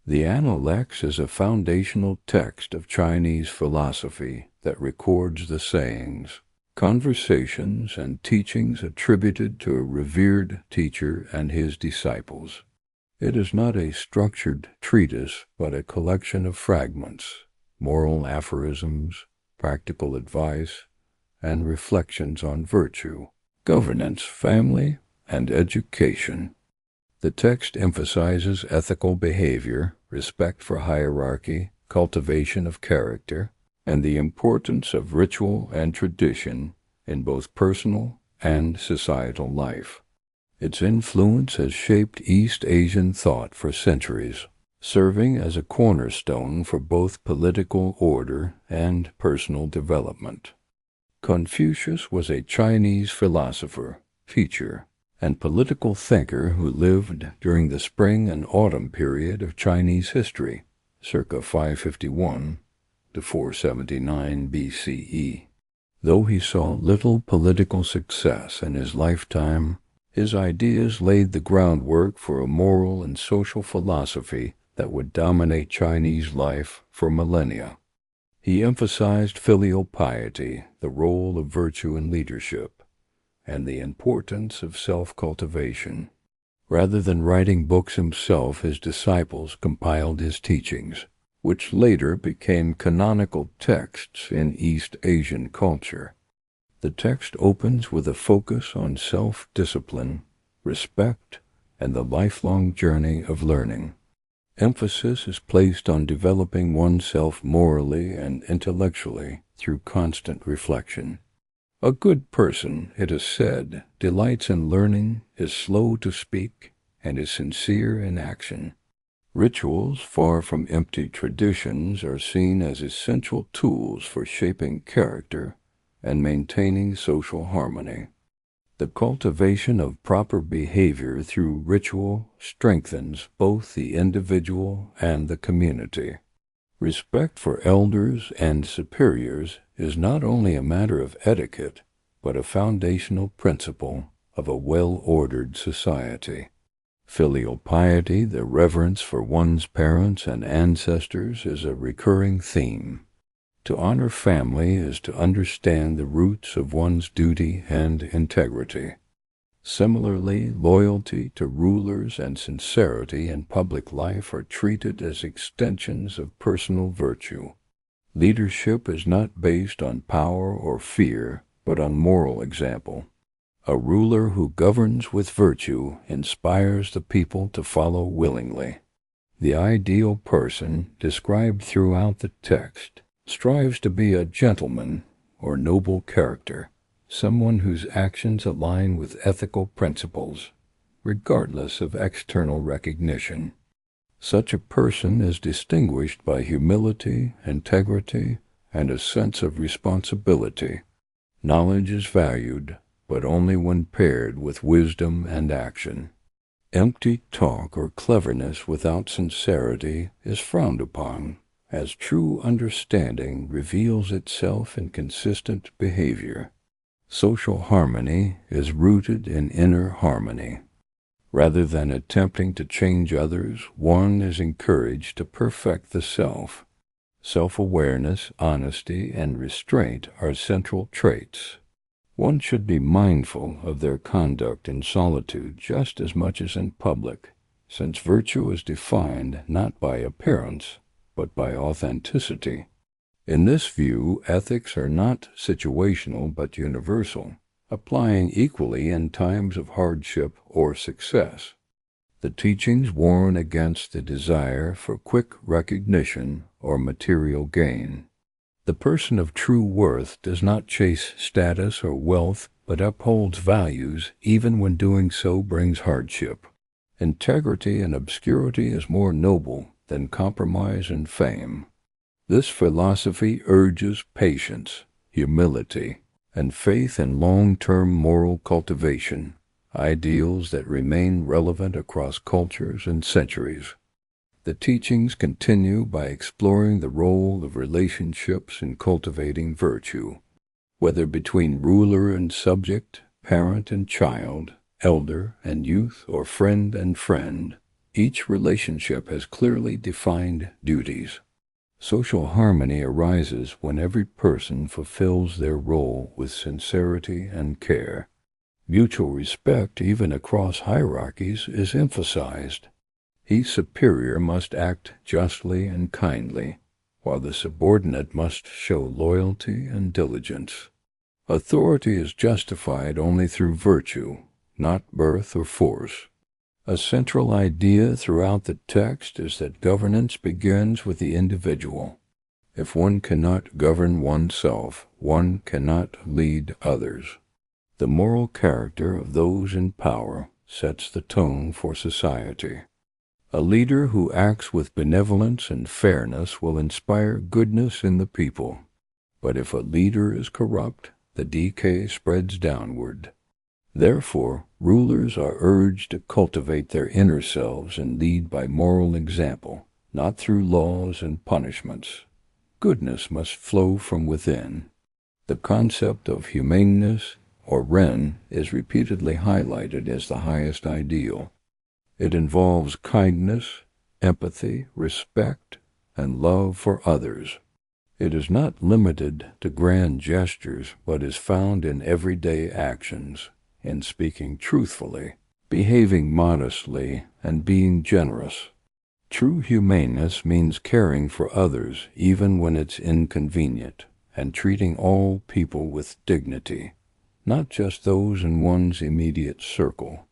The Analects is a foundational text of Chinese philosophy that records the sayings, conversations, and teachings attributed to a revered teacher and his disciples. It is not a structured treatise, but a collection of fragments, moral aphorisms, practical advice, and reflections on virtue, governance, family, and education. The text emphasizes ethical behavior, respect for hierarchy, cultivation of character, and the importance of ritual and tradition in both personal and societal life. Its influence has shaped East Asian thought for centuries, serving as a cornerstone for both political order and personal development. Confucius was a Chinese philosopher, teacher, and political thinker who lived during the spring and autumn period of Chinese history, circa 551 to 479 BCE. Though he saw little political success in his lifetime, his ideas laid the groundwork for a moral and social philosophy that would dominate Chinese life for millennia. He emphasized filial piety, the role of virtue in leadership, and the importance of self-cultivation. Rather than writing books himself, his disciples compiled his teachings, which later became canonical texts in East Asian culture. The text opens with a focus on self-discipline, respect, and the lifelong journey of learning. Emphasis is placed on developing oneself morally and intellectually through constant reflection. A good person, it is said, delights in learning, is slow to speak, and is sincere in action. Rituals, far from empty traditions, are seen as essential tools for shaping character and maintaining social harmony. The cultivation of proper behavior through ritual strengthens both the individual and the community. Respect for elders and superiors is not only a matter of etiquette, but a foundational principle of a well-ordered society. Filial piety, the reverence for one's parents and ancestors, is a recurring theme. To honor family is to understand the roots of one's duty and integrity. Similarly, loyalty to rulers and sincerity in public life are treated as extensions of personal virtue. Leadership is not based on power or fear, but on moral example. A ruler who governs with virtue inspires the people to follow willingly. The ideal person, described throughout the text, strives to be a gentleman or noble character, someone whose actions align with ethical principles, regardless of external recognition. Such a person is distinguished by humility, integrity, and a sense of responsibility. Knowledge is valued, but only when paired with wisdom and action. Empty talk or cleverness without sincerity is frowned upon, as true understanding reveals itself in consistent behavior. Social harmony is rooted in inner harmony. Rather than attempting to change others, one is encouraged to perfect the self. Self-awareness, honesty, and restraint are central traits. One should be mindful of their conduct in solitude just as much as in public, since virtue is defined not by appearance, but by authenticity. In this view, ethics are not situational but universal, applying equally in times of hardship or success. The teachings warn against the desire for quick recognition or material gain. The person of true worth does not chase status or wealth, but upholds values even when doing so brings hardship. Integrity in obscurity is more noble than compromise and fame. This philosophy urges patience, humility, and faith in long-term moral cultivation, ideals that remain relevant across cultures and centuries. The teachings continue by exploring the role of relationships in cultivating virtue, whether between ruler and subject, parent and child, elder and youth, or friend and friend. Each relationship has clearly defined duties. Social harmony arises when every person fulfills their role with sincerity and care. Mutual respect, even across hierarchies, is emphasized. Each superior must act justly and kindly, while the subordinate must show loyalty and diligence. Authority is justified only through virtue, not birth or force. A central idea throughout the text is that governance begins with the individual. If one cannot govern oneself, one cannot lead others. The moral character of those in power sets the tone for society. A leader who acts with benevolence and fairness will inspire goodness in the people. But if a leader is corrupt, the decay spreads downward. Therefore, rulers are urged to cultivate their inner selves and lead by moral example, not through laws and punishments. Goodness must flow from within. The concept of humaneness, or Ren, is repeatedly highlighted as the highest ideal. It involves kindness, empathy, respect, and love for others. It is not limited to grand gestures, but is found in everyday actions, in speaking truthfully, behaving modestly, and being generous. True humaneness means caring for others even when it's inconvenient, and treating all people with dignity, not just those in one's immediate circle.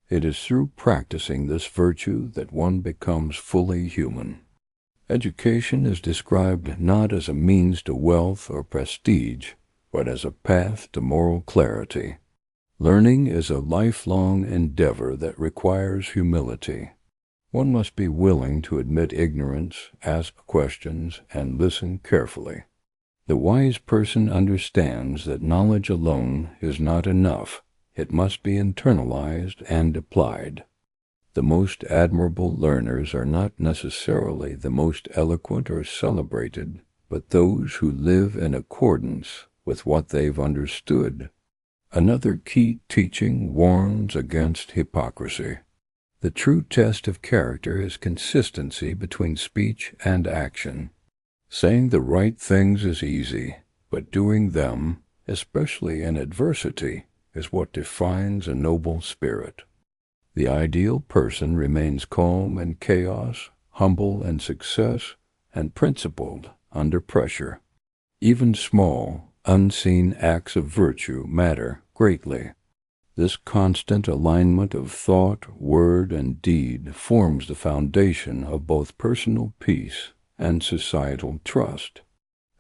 It is through practicing this virtue that one becomes fully human. Education is described not as a means to wealth or prestige, but as a path to moral clarity. Learning is a lifelong endeavor that requires humility. One must be willing to admit ignorance, ask questions, and listen carefully. The wise person understands that knowledge alone is not enough. It must be internalized and applied. The most admirable learners are not necessarily the most eloquent or celebrated, but those who live in accordance with what they've understood. Another key teaching warns against hypocrisy. The true test of character is consistency between speech and action. Saying the right things is easy, but doing them, especially in adversity, is what defines a noble spirit. The ideal person remains calm in chaos, humble in success, and principled under pressure. Even small, unseen acts of virtue matter greatly. This constant alignment of thought, word, and deed forms the foundation of both personal peace and societal trust.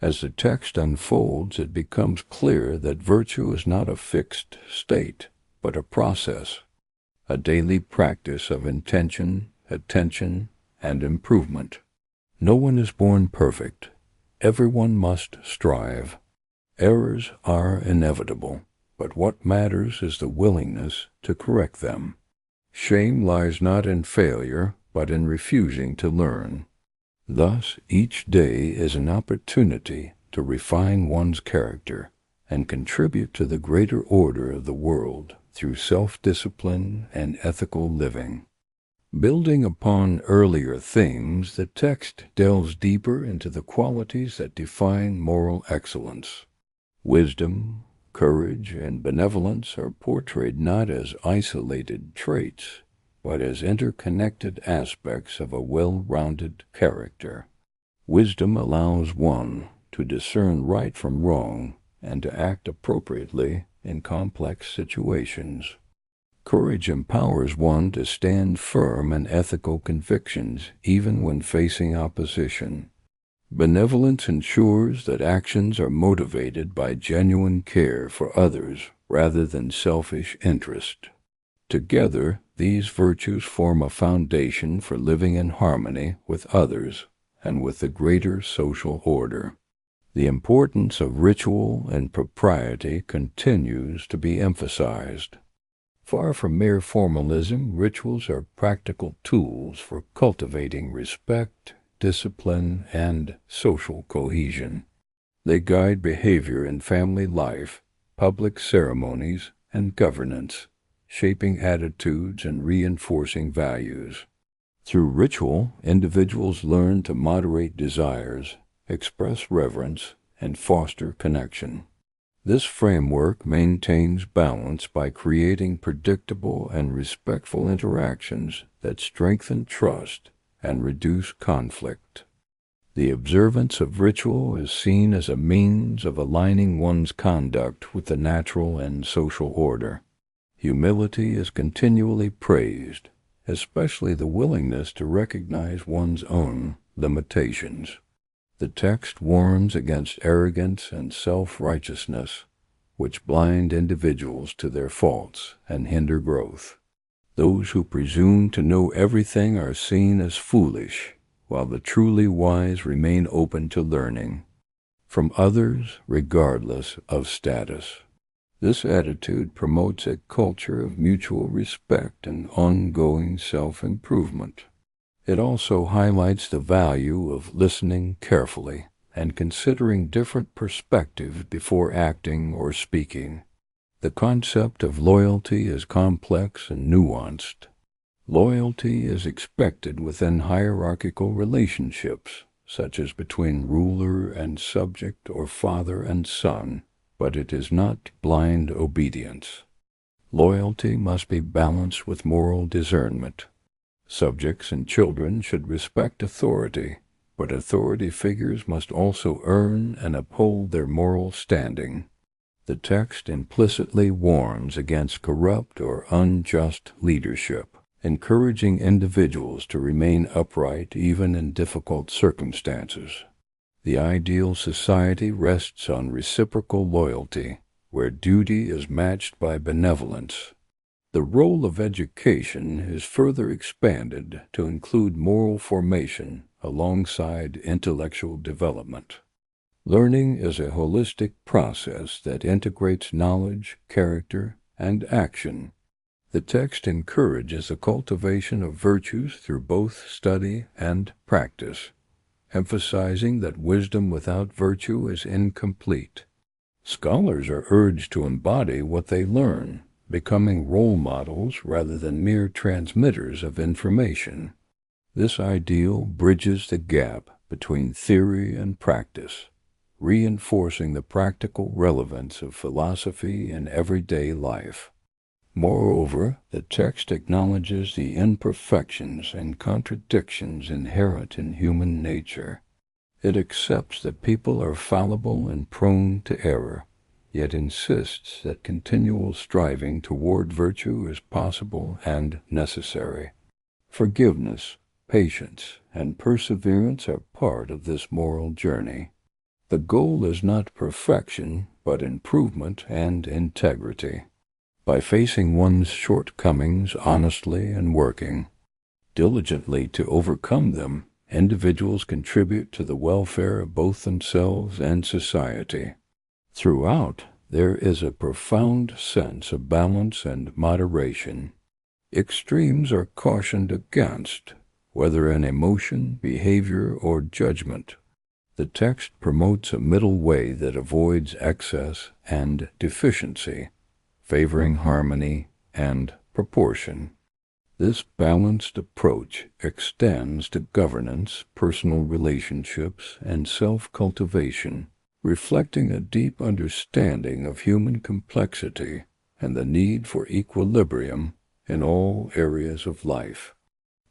As the text unfolds, it becomes clear that virtue is not a fixed state, but a process, a daily practice of intention, attention, and improvement. No one is born perfect. Everyone must strive. Errors are inevitable, but what matters is the willingness to correct them. Shame lies not in failure, but in refusing to learn. Thus, each day is an opportunity to refine one's character and contribute to the greater order of the world through self-discipline and ethical living. Building upon earlier themes, the text delves deeper into the qualities that define moral excellence. Wisdom, courage, and benevolence are portrayed not as isolated traits, but as interconnected aspects of a well-rounded character. Wisdom allows one to discern right from wrong and to act appropriately in complex situations. Courage empowers one to stand firm in ethical convictions even when facing opposition. Benevolence ensures that actions are motivated by genuine care for others rather than selfish interest. Together, these virtues form a foundation for living in harmony with others and with the greater social order. The importance of ritual and propriety continues to be emphasized. Far from mere formalism, rituals are practical tools for cultivating respect, discipline, and social cohesion. They guide behavior in family life, public ceremonies, and governance, shaping attitudes and reinforcing values. Through ritual, individuals learn to moderate desires, express reverence, and foster connection. This framework maintains balance by creating predictable and respectful interactions that strengthen trust and reduce conflict. The observance of ritual is seen as a means of aligning one's conduct with the natural and social order. Humility is continually praised, especially the willingness to recognize one's own limitations. The text warns against arrogance and self-righteousness, which blind individuals to their faults and hinder growth. Those who presume to know everything are seen as foolish, while the truly wise remain open to learning from others regardless of status. This attitude promotes a culture of mutual respect and ongoing self-improvement. It also highlights the value of listening carefully and considering different perspectives before acting or speaking. The concept of loyalty is complex and nuanced. Loyalty is expected within hierarchical relationships, such as between ruler and subject or father and son, but it is not blind obedience. Loyalty must be balanced with moral discernment. Subjects and children should respect authority, but authority figures must also earn and uphold their moral standing. The text implicitly warns against corrupt or unjust leadership, encouraging individuals to remain upright even in difficult circumstances. The ideal society rests on reciprocal loyalty, where duty is matched by benevolence. The role of education is further expanded to include moral formation alongside intellectual development. Learning is a holistic process that integrates knowledge, character, and action. The text encourages the cultivation of virtues through both study and practice, emphasizing that wisdom without virtue is incomplete. Scholars are urged to embody what they learn, becoming role models rather than mere transmitters of information. This ideal bridges the gap between theory and practice, reinforcing the practical relevance of philosophy in everyday life. Moreover, the text acknowledges the imperfections and contradictions inherent in human nature. It accepts that people are fallible and prone to error, yet insists that continual striving toward virtue is possible and necessary. Forgiveness, patience, and perseverance are part of this moral journey. The goal is not perfection, but improvement and integrity. By facing one's shortcomings honestly and working diligently to overcome them, individuals contribute to the welfare of both themselves and society. Throughout, there is a profound sense of balance and moderation. Extremes are cautioned against, whether in emotion, behavior, or judgment. The text promotes a middle way that avoids excess and deficiency, favoring harmony and proportion. This balanced approach extends to governance, personal relationships, and self-cultivation, reflecting a deep understanding of human complexity and the need for equilibrium in all areas of life.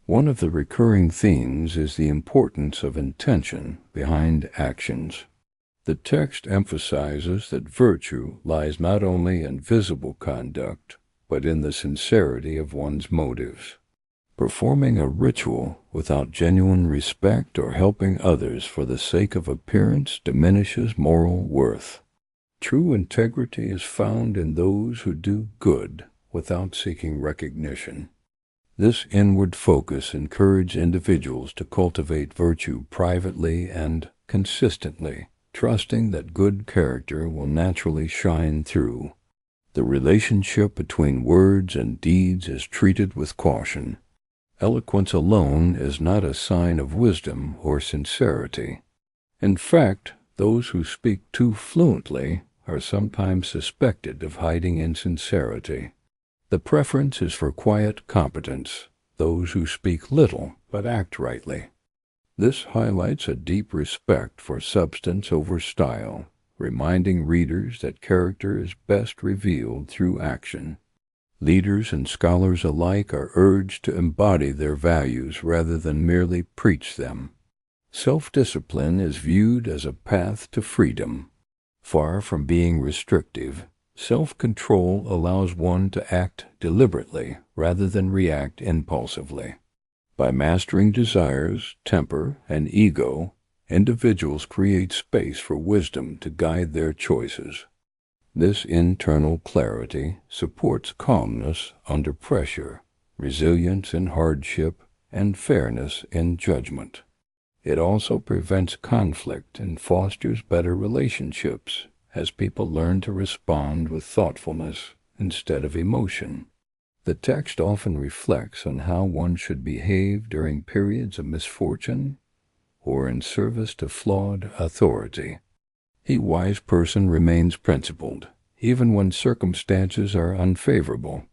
One of the recurring themes is the importance of intention behind actions. The text emphasizes that virtue lies not only in visible conduct, but in the sincerity of one's motives. Performing a ritual without genuine respect or helping others for the sake of appearance diminishes moral worth. True integrity is found in those who do good without seeking recognition. This inward focus encourages individuals to cultivate virtue privately and consistently, trusting that good character will naturally shine through. The relationship between words and deeds is treated with caution. Eloquence alone is not a sign of wisdom or sincerity. In fact, those who speak too fluently are sometimes suspected of hiding insincerity. The preference is for quiet competence, those who speak little but act rightly. This highlights a deep respect for substance over style, reminding readers that character is best revealed through action. Leaders and scholars alike are urged to embody their values rather than merely preach them. Self-discipline is viewed as a path to freedom. Far from being restrictive, self-control allows one to act deliberately rather than react impulsively. By mastering desires, temper, and ego, individuals create space for wisdom to guide their choices. This internal clarity supports calmness under pressure, resilience in hardship, and fairness in judgment. It also prevents conflict and fosters better relationships as people learn to respond with thoughtfulness instead of emotion. The text often reflects on how one should behave during periods of misfortune or in service to flawed authority. A wise person remains principled, even when circumstances are unfavorable.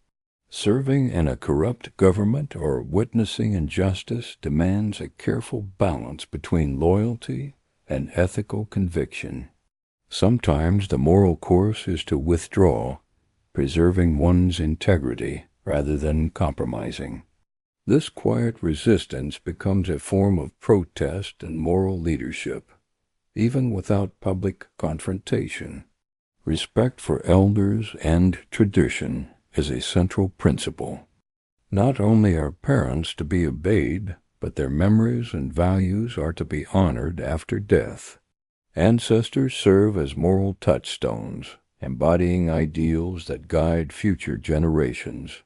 Serving in a corrupt government or witnessing injustice demands a careful balance between loyalty and ethical conviction. Sometimes the moral course is to withdraw, preserving one's integrity rather than compromising. This quiet resistance becomes a form of protest and moral leadership, even without public confrontation. Respect for elders and tradition is a central principle. Not only are parents to be obeyed, but their memories and values are to be honored after death. Ancestors serve as moral touchstones, embodying ideals that guide future generations.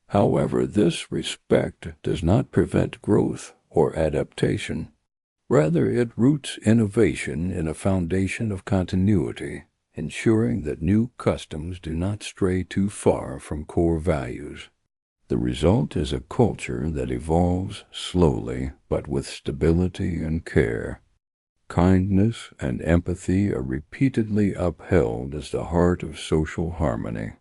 However, this respect does not prevent growth or adaptation. Rather, it roots innovation in a foundation of continuity, ensuring that new customs do not stray too far from core values. The result is a culture that evolves slowly but with stability and care. Kindness and empathy are repeatedly upheld as the heart of social harmony.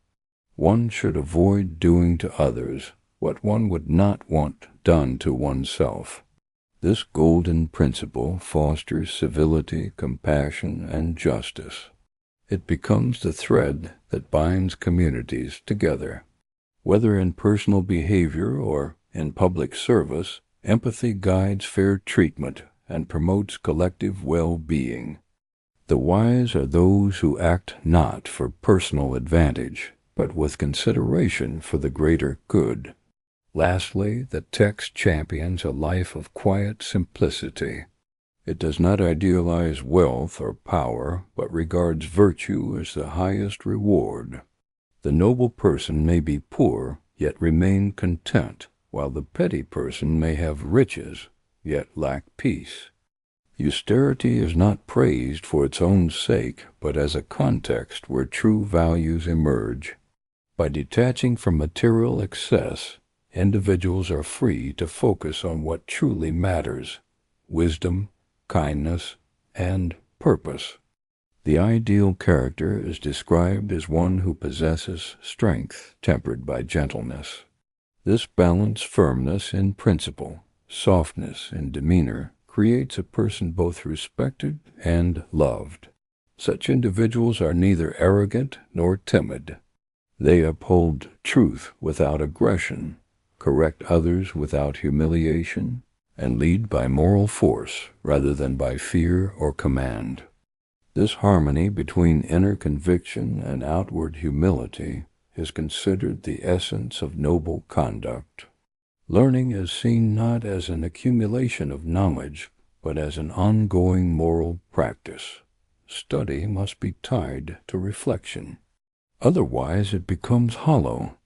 One should avoid doing to others what one would not want done to oneself. This golden principle fosters civility, compassion, and justice. It becomes the thread that binds communities together. Whether in personal behavior or in public service, empathy guides fair treatment and promotes collective well-being. The wise are those who act not for personal advantage, but with consideration for the greater good. Lastly, the text champions a life of quiet simplicity. It does not idealize wealth or power, but regards virtue as the highest reward. The noble person may be poor, yet remain content, while the petty person may have riches, yet lack peace. Austerity is not praised for its own sake, but as a context where true values emerge. By detaching from material excess, individuals are free to focus on what truly matters: wisdom, kindness, and purpose. The ideal character is described as one who possesses strength tempered by gentleness. This balanced firmness in principle, softness in demeanor, creates a person both respected and loved. Such individuals are neither arrogant nor timid. They uphold truth without aggression, correct others without humiliation, and lead by moral force rather than by fear or command. This harmony between inner conviction and outward humility is considered the essence of noble conduct. Learning is seen not as an accumulation of knowledge, but as an ongoing moral practice. Study must be tied to reflection. Otherwise, it becomes hollow.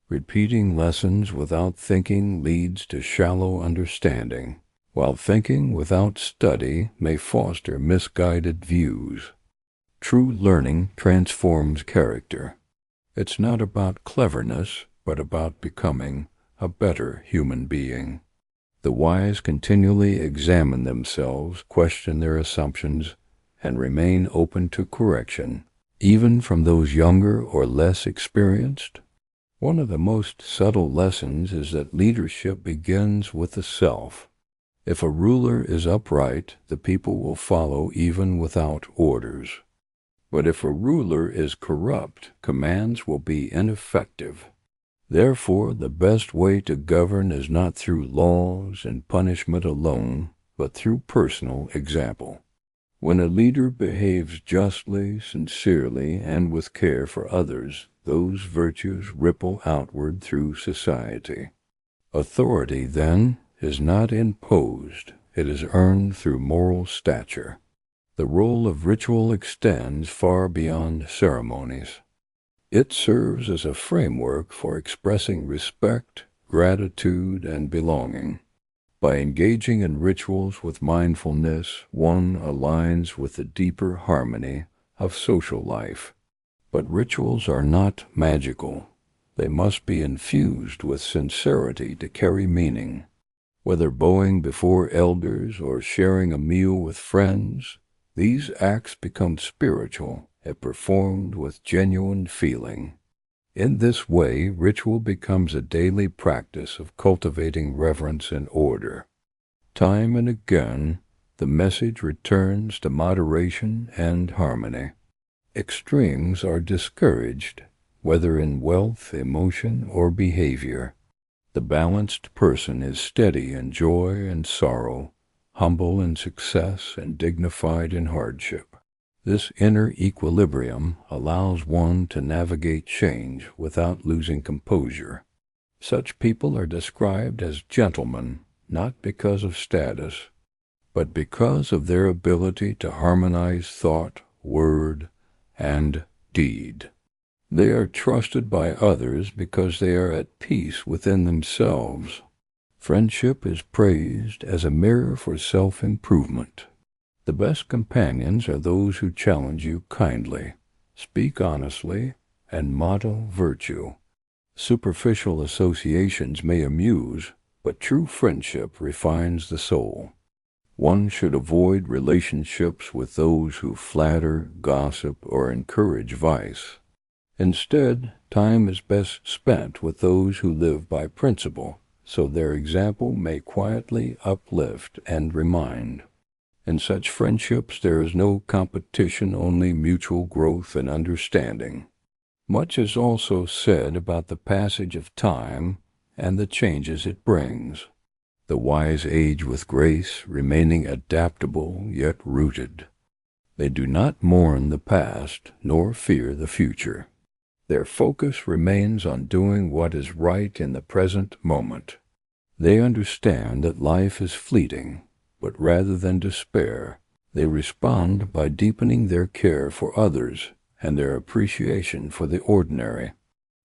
Repeating lessons without thinking leads to shallow understanding, while thinking without study may foster misguided views. True learning transforms character. It's not about cleverness, but about becoming a better human being. The wise continually examine themselves, question their assumptions, and remain open to correction, even from those younger or less experienced. One of the most subtle lessons is that leadership begins with the self. If a ruler is upright, the people will follow even without orders. But if a ruler is corrupt, commands will be ineffective. Therefore, the best way to govern is not through laws and punishment alone, but through personal example. When a leader behaves justly, sincerely, and with care for others, those virtues ripple outward through society. Authority, then, is not imposed, it is earned through moral stature. The role of ritual extends far beyond ceremonies. It serves as a framework for expressing respect, gratitude, and belonging. By engaging in rituals with mindfulness, one aligns with the deeper harmony of social life. But rituals are not magical. They must be infused with sincerity to carry meaning. Whether bowing before elders or sharing a meal with friends, these acts become spiritual if performed with genuine feeling. In this way, ritual becomes a daily practice of cultivating reverence and order. Time and again, the message returns to moderation and harmony. Extremes are discouraged, whether in wealth, emotion, or behavior. The balanced person is steady in joy and sorrow, humble in success and dignified in hardship. This inner equilibrium allows one to navigate change without losing composure. Such people are described as gentlemen, not because of status, but because of their ability to harmonize thought, word, and deed. They are trusted by others because they are at peace within themselves. Friendship is praised as a mirror for self-improvement. The best companions are those who challenge you kindly, speak honestly, and model virtue. Superficial associations may amuse, but true friendship refines the soul. One should avoid relationships with those who flatter, gossip, or encourage vice. Instead, time is best spent with those who live by principle, so their example may quietly uplift and remind. In such friendships there is no competition, only mutual growth and understanding. Much is also said about the passage of time and the changes it brings. The wise age with grace, remaining adaptable yet rooted. They do not mourn the past, nor fear the future. Their focus remains on doing what is right in the present moment. They understand that life is fleeting, but rather than despair, they respond by deepening their care for others and their appreciation for the ordinary.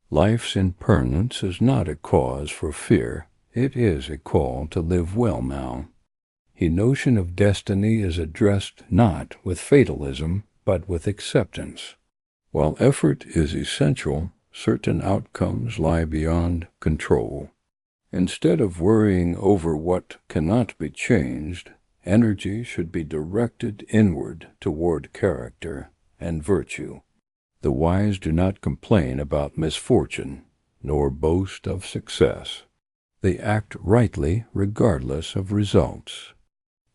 Life's impermanence is not a cause for fear, it is a call to live well now. The notion of destiny is addressed not with fatalism, but with acceptance. While effort is essential, certain outcomes lie beyond control. Instead of worrying over what cannot be changed, energy should be directed inward toward character and virtue. The wise do not complain about misfortune, nor boast of success. They act rightly regardless of results.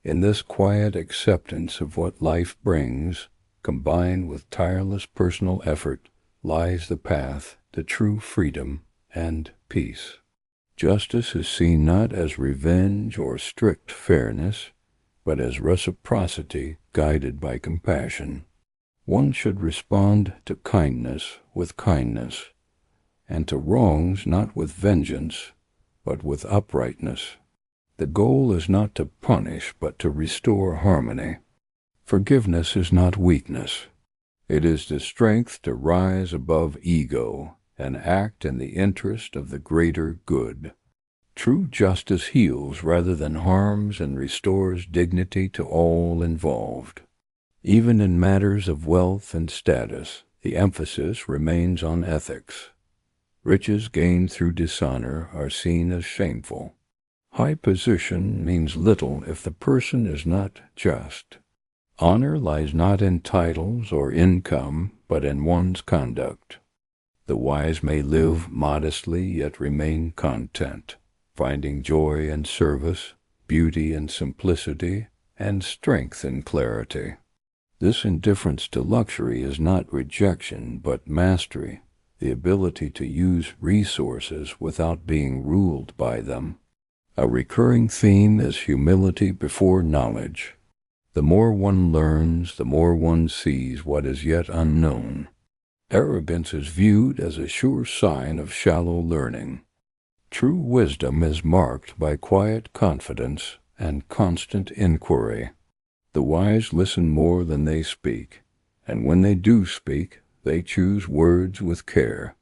In this quiet acceptance of what life brings, combined with tireless personal effort, lies the path to true freedom and peace. Justice is seen not as revenge or strict fairness, but as reciprocity guided by compassion. One should respond to kindness with kindness, and to wrongs not with vengeance, but with uprightness. The goal is not to punish, but to restore harmony. Forgiveness is not weakness. It is the strength to rise above ego and act in the interest of the greater good. True justice heals rather than harms and restores dignity to all involved. Even in matters of wealth and status, the emphasis remains on ethics. Riches gained through dishonor are seen as shameful. High position means little if the person is not just. Honor lies not in titles or income, but in one's conduct. The wise may live modestly yet remain content, finding joy in service, beauty in simplicity, and strength in clarity. This indifference to luxury is not rejection but mastery, the ability to use resources without being ruled by them. A recurring theme is humility before knowledge. The more one learns, the more one sees what is yet unknown. Arrogance is viewed as a sure sign of shallow learning. True wisdom is marked by quiet confidence and constant inquiry. The wise listen more than they speak, and when they do speak, they choose words with care.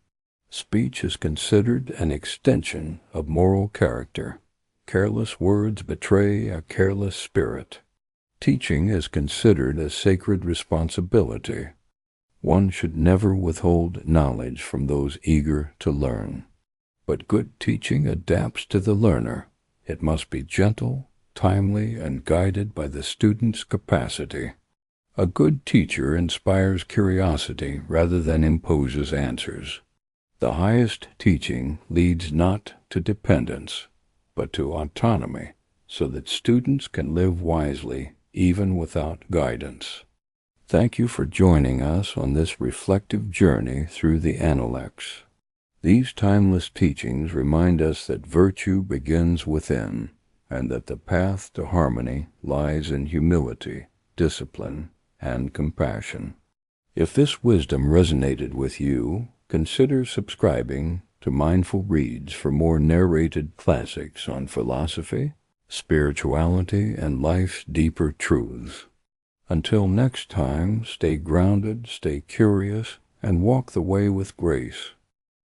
Speech is considered an extension of moral character. Careless words betray a careless spirit. Teaching is considered a sacred responsibility. One should never withhold knowledge from those eager to learn. But good teaching adapts to the learner. It must be gentle, timely, and guided by the student's capacity. A good teacher inspires curiosity rather than imposes answers. The highest teaching leads not to dependence, but to autonomy, so that students can live wisely even without guidance. Thank you for joining us on this reflective journey through the Analects. These timeless teachings remind us that virtue begins within, and that the path to harmony lies in humility, discipline, and compassion. If this wisdom resonated with you, consider subscribing to Mindful Reads for more narrated classics on philosophy, spirituality, and life's deeper truths. Until next time, stay grounded, stay curious, and walk the way with grace.